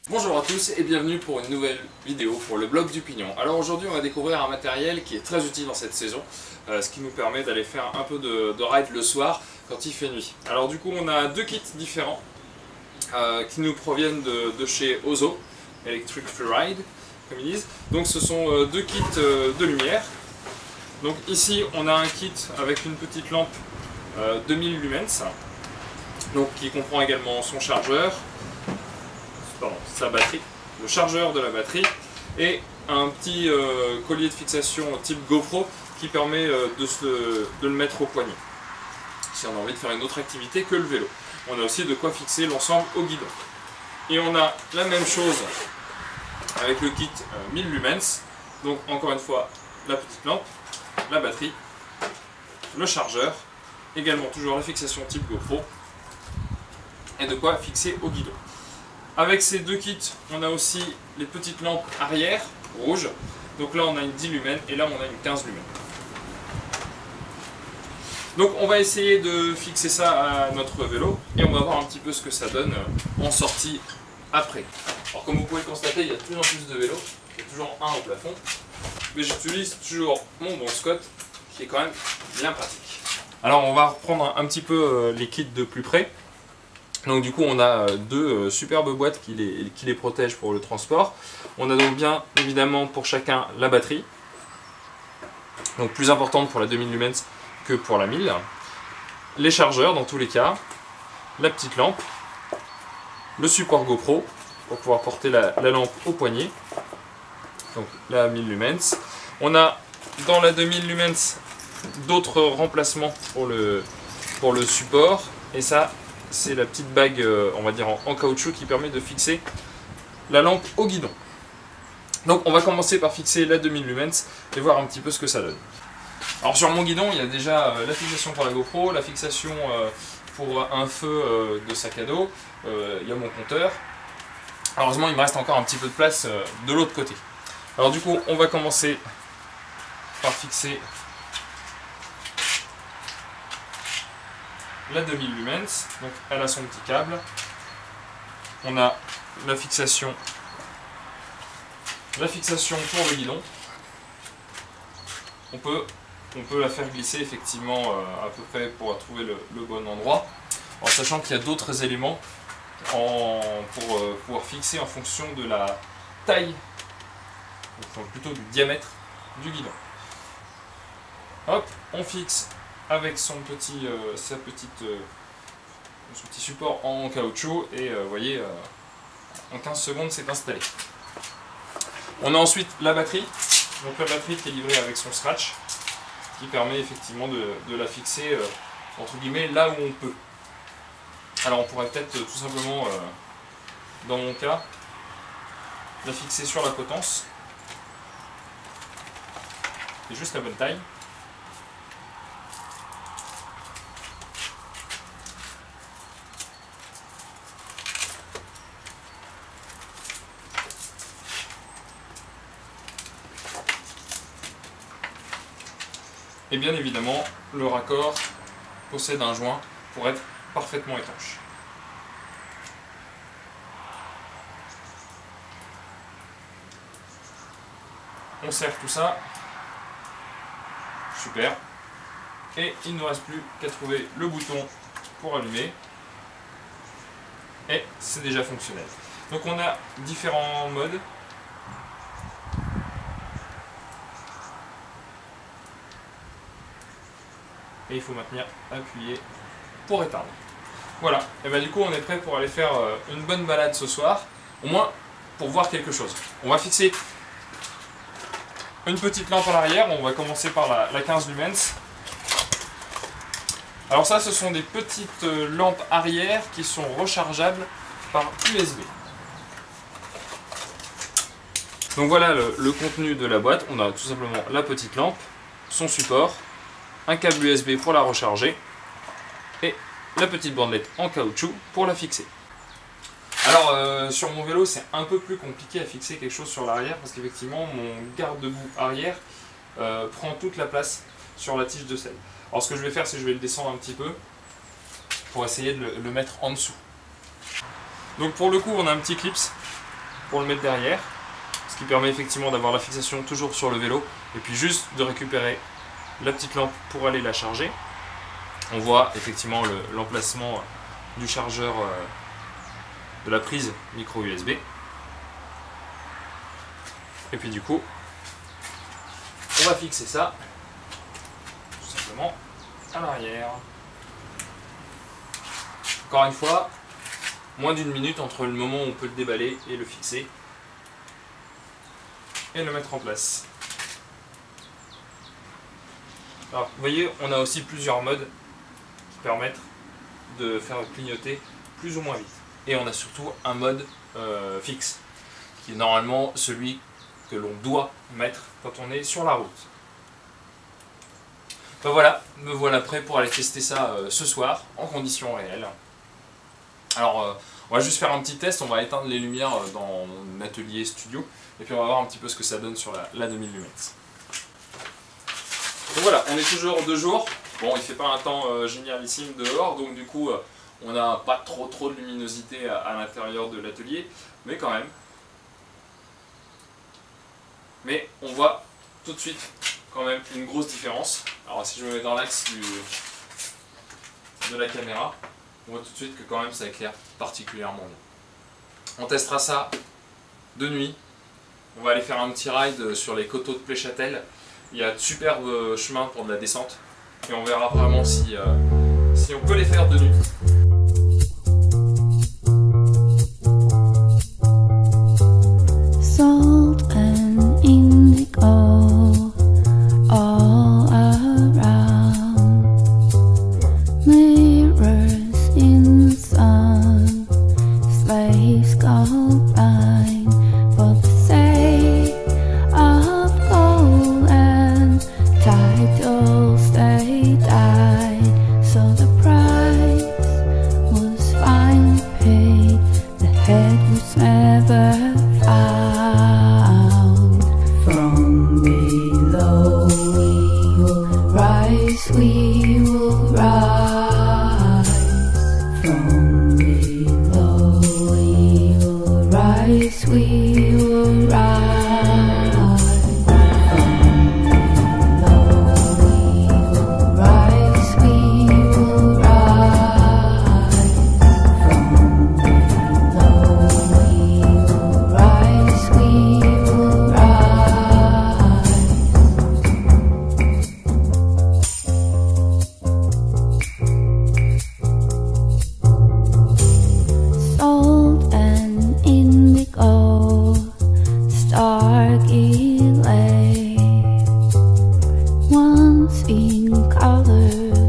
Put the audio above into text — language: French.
Bonjour à tous et bienvenue pour une nouvelle vidéo pour le blog du Pignon. Alors aujourd'hui on va découvrir un matériel qui est très utile dans cette saison, ce qui nous permet d'aller faire un peu de ride le soir quand il fait nuit. Alors du coup on a deux kits différents qui nous proviennent de chez Ozo, Electric Freeride comme ils disent. Donc ce sont deux kits de lumière. Donc ici on a un kit avec une petite lampe 2000 lumens, donc qui comprend également son chargeur, sa batterie, le chargeur de la batterie et un petit collier de fixation type GoPro qui permet de le mettre au poignet si on a envie de faire une autre activité que le vélo. On a aussi de quoi fixer l'ensemble au guidon. Et on a la même chose avec le kit 1000 lumens, donc encore une fois la petite lampe, la batterie, le chargeur, également toujours la fixation type GoPro et de quoi fixer au guidon. Avec ces deux kits, on a aussi les petites lampes arrière rouges. Donc là on a une 10 lumens et là on a une 15 lumens. Donc on va essayer de fixer ça à notre vélo et on va voir un petit peu ce que ça donne en sortie après. Alors comme vous pouvez le constater, il y a de plus en plus de vélos, il y a toujours un au plafond, mais j'utilise toujours mon bon Scott qui est quand même bien pratique. Alors on va reprendre un petit peu les kits de plus près. Donc du coup on a deux superbes boîtes qui les protègent pour le transport. On a donc bien évidemment pour chacun la batterie, donc plus importante pour la 2000 lumens que pour la 1000. Les chargeurs dans tous les cas, la petite lampe, le support GoPro pour pouvoir porter la lampe au poignet, donc la 1000 lumens. On a dans la 2000 lumens d'autres remplacements pour le support, et ça c'est la petite bague on va dire en caoutchouc qui permet de fixer la lampe au guidon. Donc on va commencer par fixer la 2000 lumens et voir un petit peu ce que ça donne. Alors sur mon guidon il y a déjà la fixation pour la GoPro, la fixation pour un feu de sac à dos, il y a mon compteur. Heureusement il me reste encore un petit peu de place de l'autre côté. Alors du coup on va commencer par fixer la 2000 lumens, donc elle a son petit câble. On a la fixation pour le guidon. On peut la faire glisser effectivement à peu près pour trouver le bon endroit, en sachant qu'il y a d'autres éléments pour pouvoir fixer en fonction de la taille, enfin plutôt du diamètre du guidon. Hop, on fixe avec son petit support en caoutchouc et vous voyez en 15 secondes c'est installé. On a ensuite la batterie, donc la batterie qui est livrée avec son scratch qui permet effectivement de la fixer entre guillemets là où on peut. Alors on pourrait peut-être tout simplement dans mon cas la fixer sur la potence, c'est juste la bonne taille. Et bien évidemment, le raccord possède un joint pour être parfaitement étanche. On serre tout ça. Super. Et il ne nous reste plus qu'à trouver le bouton pour allumer. Et c'est déjà fonctionnel. Donc on a différents modes. Et il faut maintenir appuyé pour éteindre. Voilà, et bien du coup on est prêt pour aller faire une bonne balade ce soir, au moins pour voir quelque chose. On va fixer une petite lampe à l'arrière, on va commencer par la 15 lumens. Alors ça ce sont des petites lampes arrière qui sont rechargeables par USB. Donc voilà le contenu de la boîte, on a tout simplement la petite lampe, son support, un câble USB pour la recharger et la petite bandelette en caoutchouc pour la fixer. Alors sur mon vélo c'est un peu plus compliqué à fixer quelque chose sur l'arrière parce qu'effectivement mon garde-boue arrière prend toute la place sur la tige de selle. Alors ce que je vais faire c'est que je vais le descendre un petit peu pour essayer de le mettre en dessous. Donc pour le coup, on a un petit clips pour le mettre derrière, ce qui permet effectivement d'avoir la fixation toujours sur le vélo, et puis juste de récupérer la petite lampe pour aller la charger. On voit effectivement l'emplacement du chargeur de la prise micro USB. Et puis du coup, on va fixer ça tout simplement à l'arrière. Encore une fois, moins d'une minute entre le moment où on peut le déballer et le fixer et le mettre en place. Alors, vous voyez, on a aussi plusieurs modes qui permettent de faire clignoter plus ou moins vite. Et on a surtout un mode fixe, qui est normalement celui que l'on doit mettre quand on est sur la route. Ben voilà, me voilà prêt pour aller tester ça ce soir, en conditions réelles. Alors, on va juste faire un petit test, on va éteindre les lumières dans mon atelier studio, et puis on va voir un petit peu ce que ça donne sur la 2000 lumens. Donc voilà, on est toujours de jour. Bon, il fait pas un temps génialissime dehors, donc du coup, on n'a pas trop de luminosité à l'intérieur de l'atelier, mais quand même. Mais on voit tout de suite quand même une grosse différence. Alors si je me mets dans l'axe de la caméra, on voit tout de suite que quand même ça éclaire particulièrement bien. On testera ça de nuit. On va aller faire un petit ride sur les coteaux de Pléchâtel. Il y a de superbes chemins pour de la descente. Et on verra vraiment si on peut les faire de nuit. Once in color